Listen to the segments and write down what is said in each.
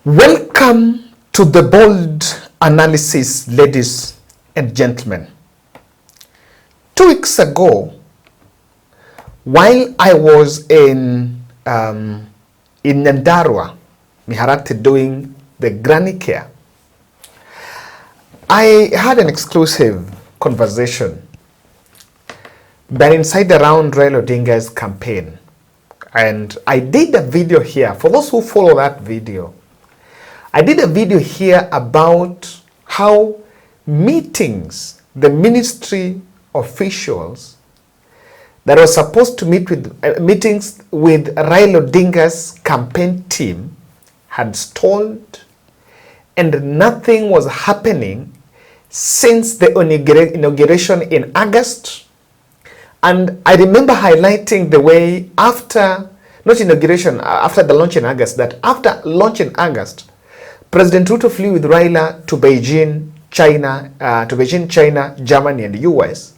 Welcome to the bold analysis, ladies and gentlemen. 2 weeks ago, while I was in Nyandarua, Miharati, doing the granny care, I had an exclusive conversation that inside around Raila Odinga's campaign. And I did a video here. For those who follow that video, I did a video here about how meetings, the ministry officials that were supposed to meet with meetings with Raila Odinga's campaign team had stalled, and nothing was happening since the inauguration in August. And I remember highlighting the way after, not inauguration, after the launch in August, that after launch in August, President Ruto flew with Raila to Beijing, China, Germany, and the US.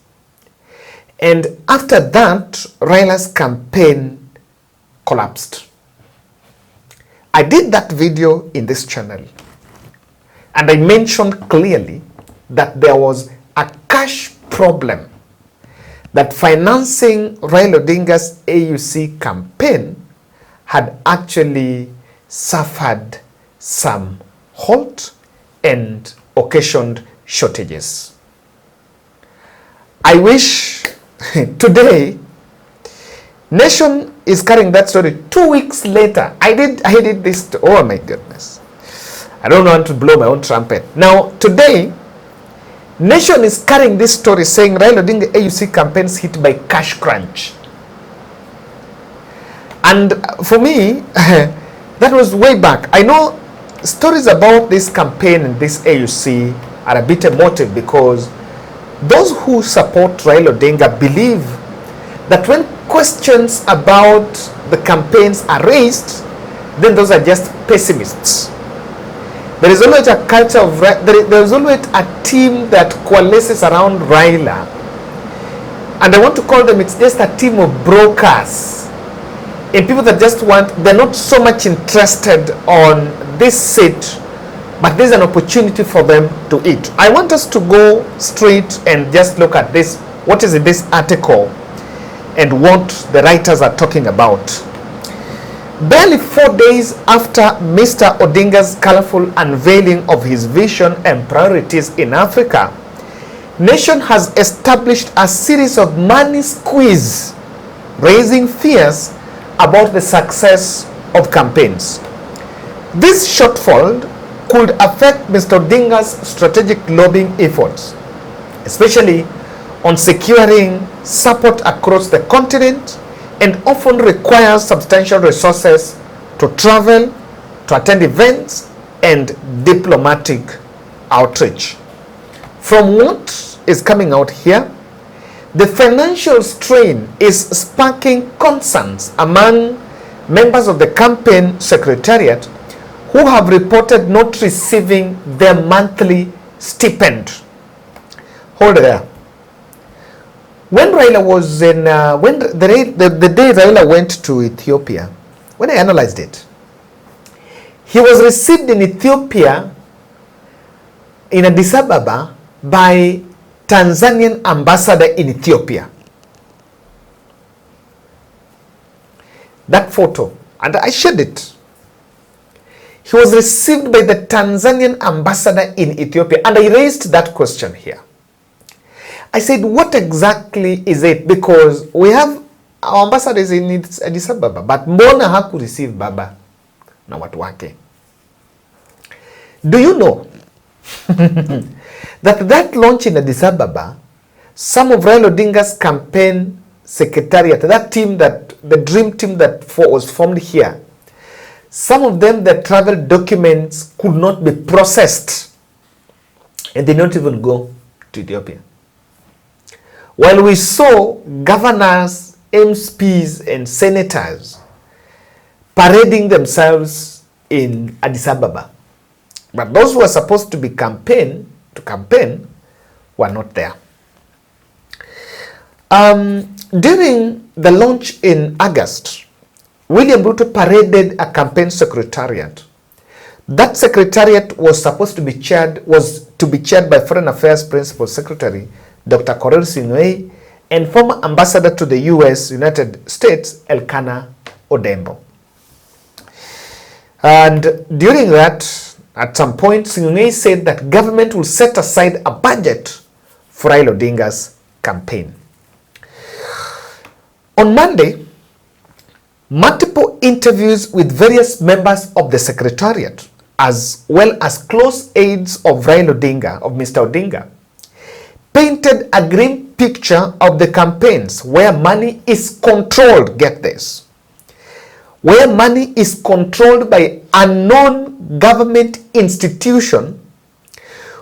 And after that, Raila's campaign collapsed. I did that video in this channel, and I mentioned clearly that there was a cash problem, that financing Raila Odinga's AUC campaign had actually suffered some halt and occasioned shortages. I wish today Nation is carrying that story 2 weeks later. I did this, oh my goodness. I don't want to blow my own trumpet. Now today, Nation is carrying this story saying Raila Odinga AUC campaigns hit by cash crunch. And for me, that was way back. I know stories about this campaign and this AUC are a bit emotive because those who support Raila Odinga believe that when questions about the campaigns are raised, then those are just pessimists. There is always a culture of, there is always a team that coalesces around Raila. And I want to call them, it's just a team of brokers. And people that just want, they're not so much interested on this seat, but there's an opportunity for them to eat. I want us to go straight and just look at this. What is in this article and what the writers are talking about. Barely 4 days after Mr. Odinga's colorful unveiling of his vision and priorities in Africa, Nation has established a series of money squeeze, raising fears about the success of campaigns. This shortfall could affect Mr. Odinga's strategic lobbying efforts, especially on securing support across the continent, and often requires substantial resources to travel, to attend events, and diplomatic outreach. From what is coming out here, the financial strain is sparking concerns among members of the campaign secretariat who have reported not receiving their monthly stipend. Hold there. When Raila was in, when the day Raila went to Ethiopia, when I analyzed it, he was received in Ethiopia, in Addis Ababa, by Tanzanian ambassador in Ethiopia. That photo, and I shared it. He was received by the Tanzanian ambassador in Ethiopia, and I raised that question here. I said, what exactly is it? Because we have our ambassadors in Addis Ababa, but mbona haku receive baba na watu wake? Do you know that launch in Addis Ababa, some of Raila Odinga's campaign secretariat, that team, that the dream team that was formed here, some of them, their travel documents could not be processed, and they don't even go to Ethiopia. While we saw governors, MPs, and senators parading themselves in Addis Ababa, but those who are supposed to be campaign were not there. During the launch in August, William Ruto paraded a campaign secretariat That secretariat was supposed to be chaired by Foreign Affairs Principal Secretary Dr. Korir Sing'oei and former ambassador to the United States, Elkanah Odembo. And during that, at some point, Sing'oei said that government will set aside a budget for Raila Odinga's campaign. On Monday, multiple interviews with various members of the Secretariat, as well as close aides of Raila Odinga, of Mr. Odinga, painted a grim picture of the campaigns where money is controlled, get this, where money is controlled by a non-government institution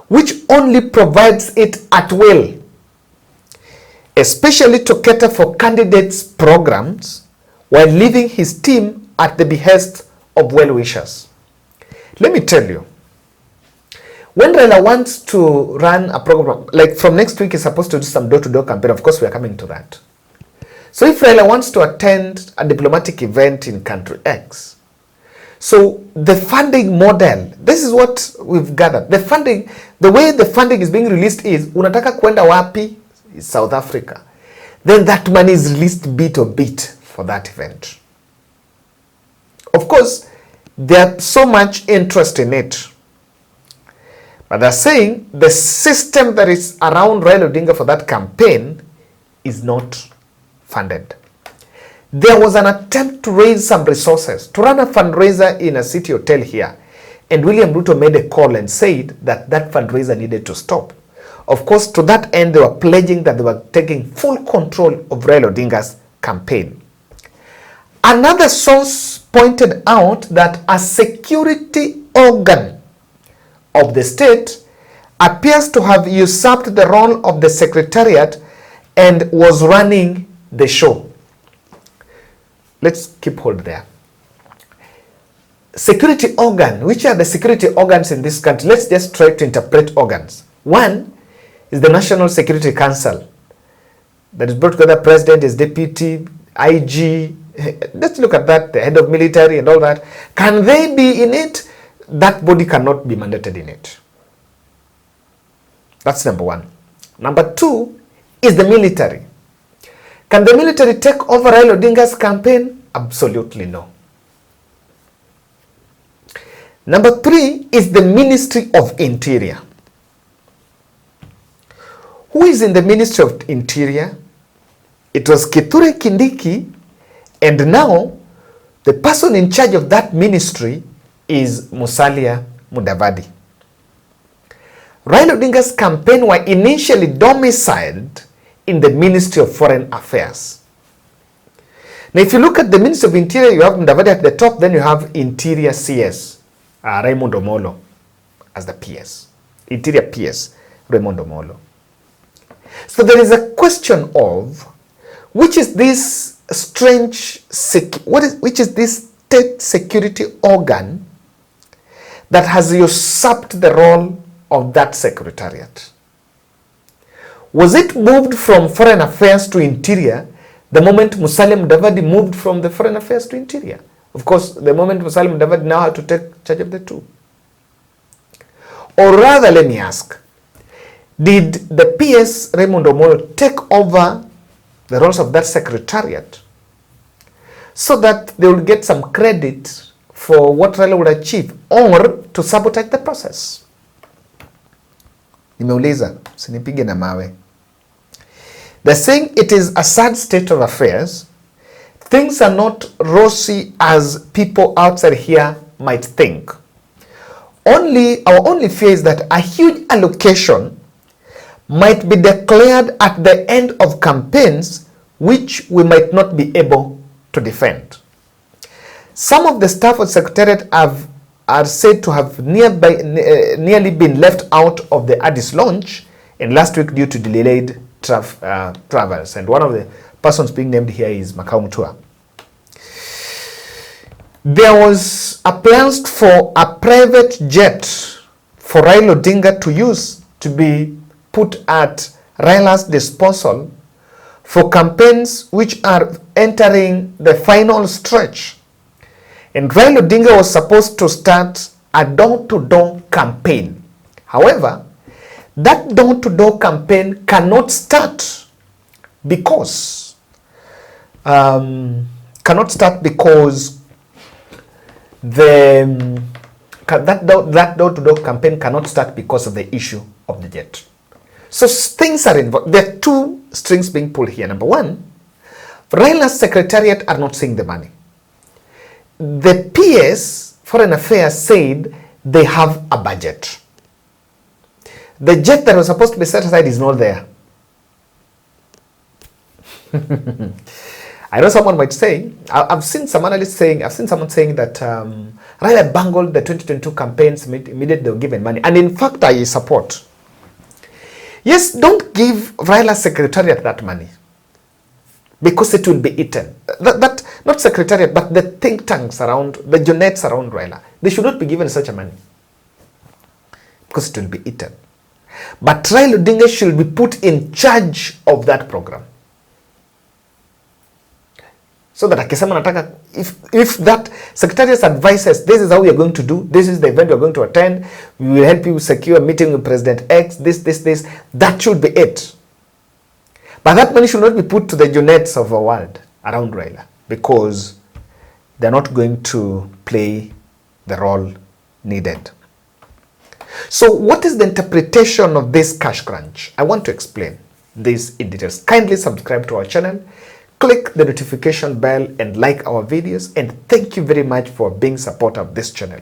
which only provides it at will, especially to cater for candidates' programs while leaving his team at the behest of well-wishers. Let me tell you, when Raila wants to run a program, like from next week he's supposed to do some door-to-door campaign, of course we are coming to that. So if Raila wants to attend a diplomatic event in country X, so the funding model, this is what we've gathered. The way the funding is being released is, unataka kwenda wapi? South Africa. Then that money is released bit or bit for that event. Of course, there's so much interest in it. But they're saying the system that is around Raila Odinga for that campaign is not funded. There was an attempt to raise some resources, to run a fundraiser in a city hotel here. And William Ruto made a call and said that that fundraiser needed to stop. Of course, to that end, they were pledging that they were taking full control of Raila Odinga's campaign. Another source pointed out that a security organ of the state appears to have usurped the role of the Secretariat and was running the show. Let's keep hold there. Security organ. Which are the security organs in this country? Let's just try to interpret organs. One is the National Security Council that is brought together president, his deputy, IG. Let's look at that, the head of military and all that. Can they be in it? That body cannot be mandated in it. That's number one. Number two is the military. Can the military take over Raila Odinga's campaign? Absolutely no. Number three is the Ministry of Interior. Who is in the Ministry of Interior? It was Kithure Kindiki, and now the person in charge of that ministry is Musalia Mudavadi. Raila Odinga's campaign were initially domiciled in the Ministry of Foreign Affairs. Now, if you look at the Ministry of Interior, you have Mudavadi at the top, then you have Interior CS, Raymond Omolo as the PS. Interior PS, Raymond Omolo. So there is a question of which is this strange, which is this state security organ that has usurped the role of that Secretariat? Was it moved from Foreign Affairs to Interior the moment Musalia Mudavadi moved from the Foreign Affairs to Interior? Of course, the moment Musalia Mudavadi now had to take charge of the two. Or rather, let me ask, did the PS Raymond Omolo take over the roles of that Secretariat so that they will get some credit for what Raila would achieve, or to sabotage the process? Nimeuliza, sinipige na mawe. They're saying it is a sad state of affairs. Things are not rosy as people outside here might think. Our only fear is that a huge allocation might be declared at the end of campaigns which we might not be able to defend. Some of the staff at Secretariat are said to have nearly been left out of the Addis launch and last week due to delayed travels. And one of the persons being named here is Makau Mutua. There was a plans for a private jet for Raila Odinga to use to be put at Raila's disposal for campaigns which are entering the final stretch. And Raila Odinga was supposed to start a door-to-door campaign. However, that door-to-door campaign cannot start because that door-to-door campaign cannot start because of the issue of the jet. So things are involved. There are two strings being pulled here. Number one, Raila's Secretariat are not seeing the money. The PS, Foreign Affairs, said they have a budget. The jet that was supposed to be set aside is not there. I know someone might say, I've seen some analysts saying, I've seen someone saying that Raila bungled the 2022 campaigns immediately they were given money. And in fact, I support. Yes, don't give Raila Secretariat that money because it will be eaten. That not Secretariat, but the think tanks around, the Jonettes around Raila, they should not be given such a money because it will be eaten. But Raila Odinga should be put in charge of that program. So that akisema nataka, if that Secretariat advises, this is how we are going to do, this is the event we are going to attend, we will help you secure a meeting with President X, this, that should be it. But that money should not be put to the Jonettes of the world around Raila because they're not going to play the role needed. So what is the interpretation of this cash crunch? I want to explain this in details. Kindly subscribe to our channel, click the notification bell and like our videos, and thank you very much for being supporter of this channel.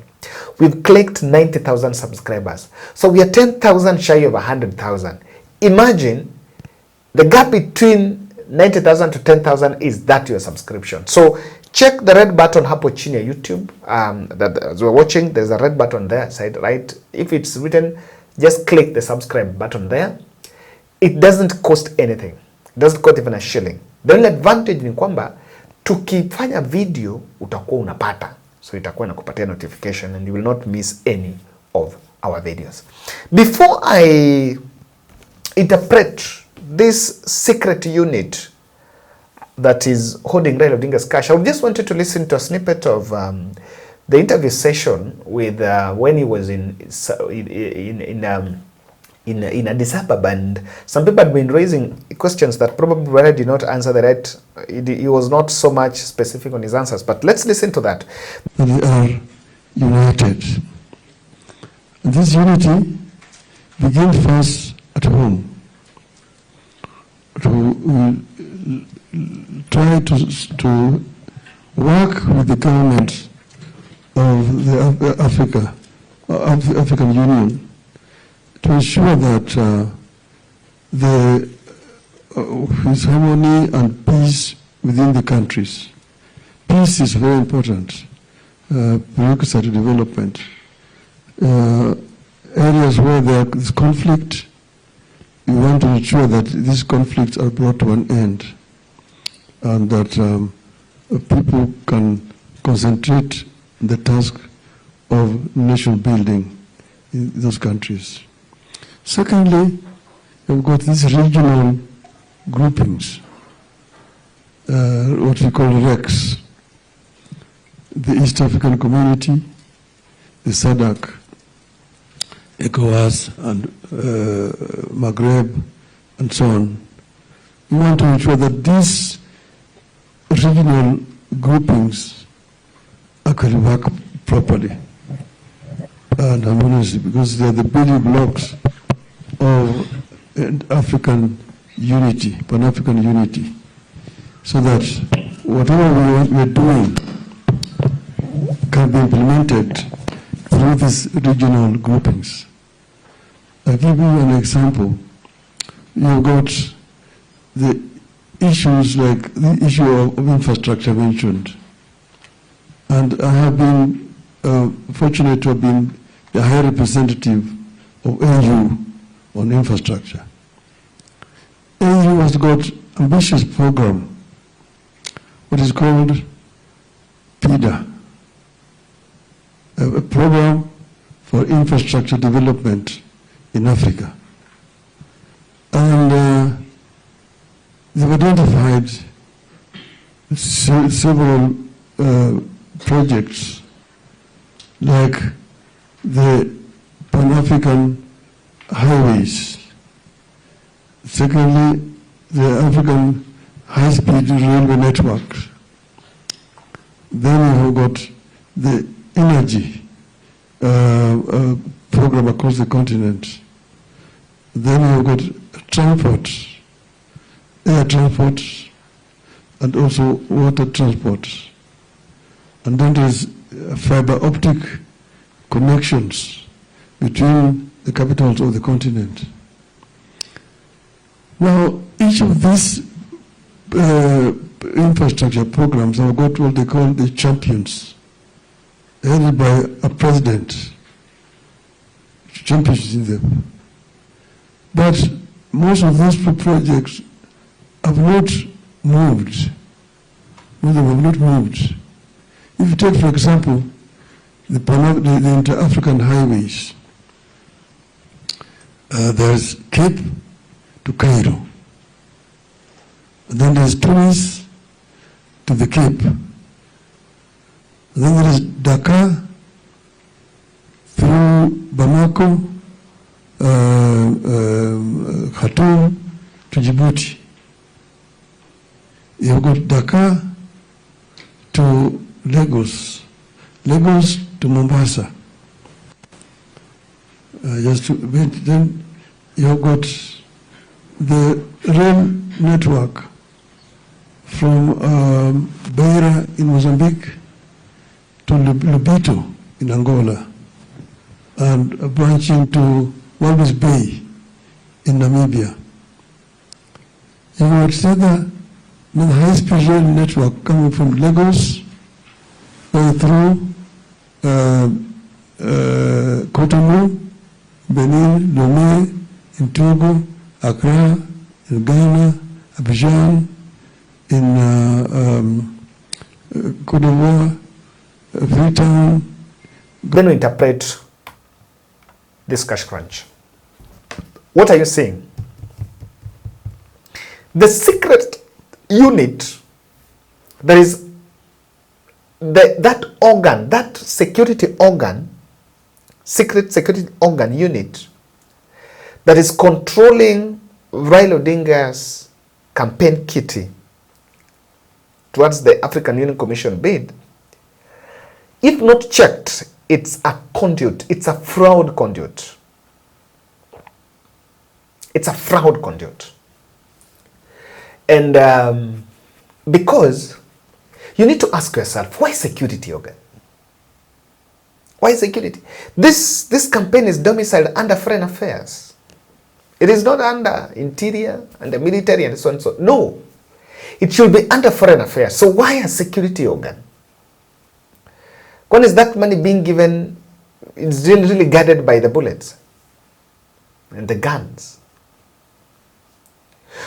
We've clicked 90,000 subscribers. So we are 10,000 shy of 100,000. Imagine the gap between 90,000 to 10,000 is that your subscription. So check the red button hapo chini ya YouTube. That as we're watching, there's a red button there side right. If it's written, just click the subscribe button there. It doesn't cost anything. It doesn't cost even a shilling. The only advantage ni kwamba tukifanya video utakuwa unapata. So itakuwa inakupatia notification and you will not miss any of our videos. Before I interpret this secret unit that is holding Raila Odinga's cash, I just wanted to listen to a snippet of the interview session with when he was in Addis Ababa, and some people had been raising questions that probably Raila did not answer the right. He was not so much specific on his answers, but let's listen to that. We are united. And this unity begins first at home. To try to work with the government of the African Union to ensure that there is harmony and peace within the countries. Peace is very important, prerequisite to development. Areas where there is conflict, we want to ensure that these conflicts are brought to an end and that people can concentrate on the task of nation building in those countries. Secondly, we've got these regional groupings, what we call REX, the East African Community, the SADC, ECOWAS, and Maghreb, and so on. We want to ensure that these regional groupings actually work properly and harmoniously, because they are the building blocks of African unity, Pan-African unity, so that whatever we are doing can be implemented through these regional groupings. I'll give you an example. You've got the issues like the issue of infrastructure mentioned. And I have been fortunate to have been the high representative of AU on infrastructure. AU has got ambitious program, what is called PIDA, a program for infrastructure development in Africa. And they've identified several projects like the Pan-African highways. Secondly, the African high-speed railway network. Then you have got the energy program across the continent. Then you have got transport, air transport, and also water transport. And then there's fiber optic connections between the capitals of the continent. Now, each of these infrastructure programs have got what they call the champions, headed by a president, champions in them. But most of those projects have not moved. Most of them have not moved. If you take, for example, the inter-African highways, there's Cape to Cairo. And then there's Tunis to the Cape. And then there is Dakar through Bamako, Khartoum to Djibouti. You've got Dakar to Lagos, Lagos to Mombasa. Then you've got the rail network from Beira in Mozambique to Lobito in Angola, and branching to Walvis Bay in Namibia. You would say that the high-speed rail network coming from Lagos going through Cotonou, Benin, Lomé, in Togo, Accra, in Ghana, Abidjan, in Cote d'Ivoire, Freetown. Then we interpret this cash crunch. What are you saying? The secret unit, there is that organ, that security organ, secret security organ unit that is controlling Raila Odinga's campaign kitty towards the African Union Commission bid. If not checked, it's a conduit, it's a fraud conduit. It's a fraud conduit. And because you need to ask yourself, why security organ? Why security? This campaign is domiciled under foreign affairs. It is not under interior, under military and so on and so on. No. It should be under foreign affairs. So why a security organ? When is that money being given? It's really guarded by the bullets and the guns.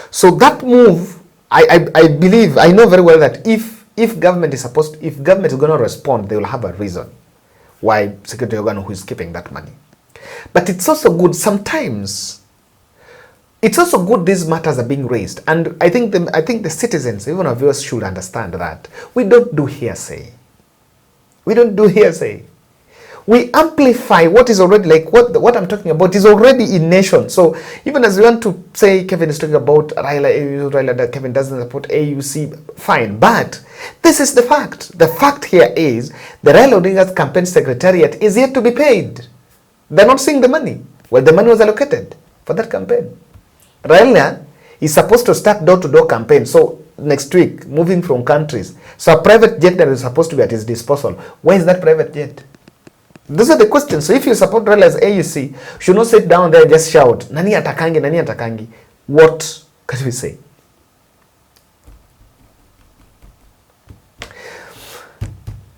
So that move, I believe, I know very well that if government is going to respond, they will have a reason why security organ who is keeping that money. But it's also good sometimes. It's also good these matters are being raised, and I think the citizens, even our viewers, should understand that we don't do hearsay. We don't do hearsay. We amplify what is already, like what I'm talking about is already in nation. So even as we want to say Kevin is talking about Raila that Kevin doesn't support AUC, fine. But this is the fact. The fact here is the Raila Odinga's campaign secretariat is yet to be paid. They're not seeing the money. Well, the money was allocated for that campaign. Raila is supposed to start door-to-door campaign. So next week, moving from countries. So a private jet that is supposed to be at his disposal. Where is that private jet? Those are the questions. So if you support Raila as AUC, you should not sit down there and just shout, Nani atakangi, Nani atakangi. What can we say?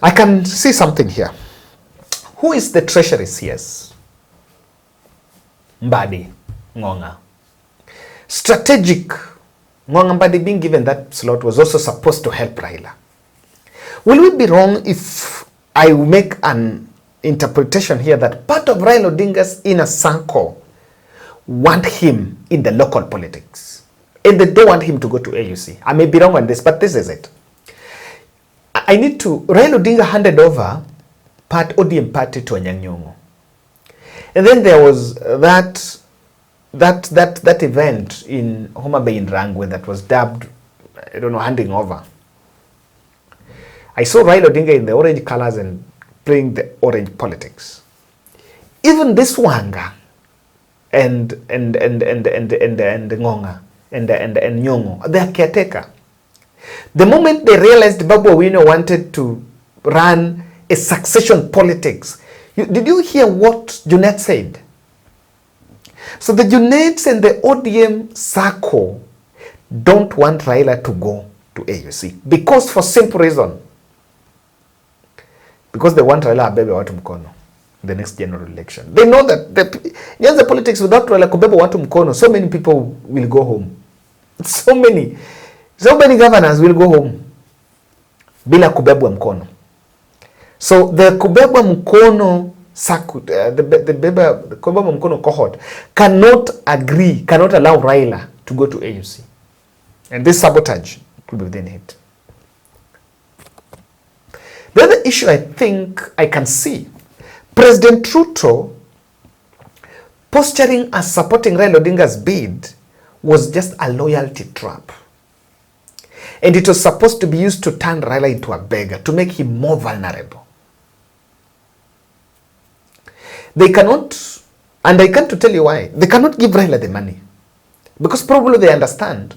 I can see something here. Who is the Treasury CS? Mbadi Ngonga. Strategic. Ngonga Mbadi being given that slot was also supposed to help Raila. Will we be wrong if I make an interpretation here that part of Raila Odinga's inner circle want him in the local politics and they don't want him to go to AUC? I may be wrong on this, but this is it. I need to, Raila Odinga handed over ODM party to Anyang' Nyong'o. And then there was that event in Homa Bay in Rangwe that was dubbed, I don't know, handing over. I saw Raila Odinga in the orange colors and playing the orange politics. Even this Wanga and Ngonga and Nyongo, they are caretaker. The moment they realized Babu Owino wanted to run a succession politics, did you hear what Junet said? So the Junets and the ODM circle don't want Raila to go to AUC because for simple reason. Because they want Raila abebe watu mkono the next general election. They know that the politics without Raila kubebe watu mkono, so many people will go home. So many governors will go home bila kubebwa mkono. So the kubebwa mkono the kubebwa mkono cohort cannot allow Raila to go to AUC. And this sabotage could be within it. The other issue I think I can see, President Ruto posturing as supporting Raila Odinga's bid was just a loyalty trap. And it was supposed to be used to turn Raila into a beggar, to make him more vulnerable. They cannot, and I can't tell you why, they cannot give Raila the money. Because probably they understand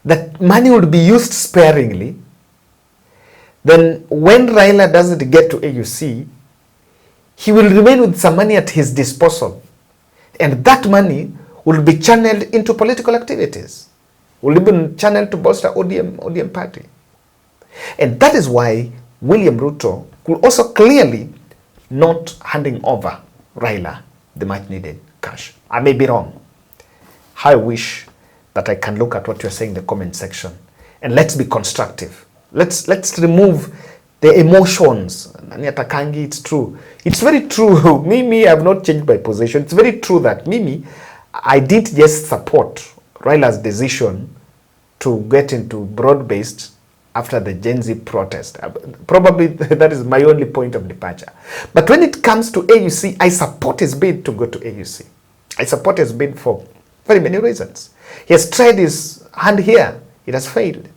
that money would be used sparingly. Then when Raila doesn't get to AUC, he will remain with some money at his disposal. And that money will be channeled into political activities. Will even channeled to bolster ODM party. And that is why William Ruto could also clearly not handing over Raila the much needed cash. I may be wrong. I wish that I can look at what you're saying in the comment section. And let's be constructive. Let's remove the emotions. It's true. It's very true. Mimi, I have not changed my position. It's very true that Mimi, I didn't just support Raila's decision to get into broad-based after the Gen Z protest. Probably that is my only point of departure. But when it comes to AUC, I support his bid to go to AUC. I support his bid for very many reasons. He has tried his hand here. It has failed.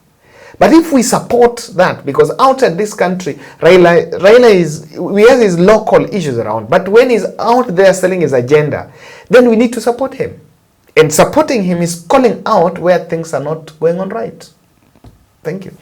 But if we support that, because outside this country, Raila we have his local issues around, but when he's out there selling his agenda, then we need to support him. And supporting him is calling out where things are not going on right. Thank you.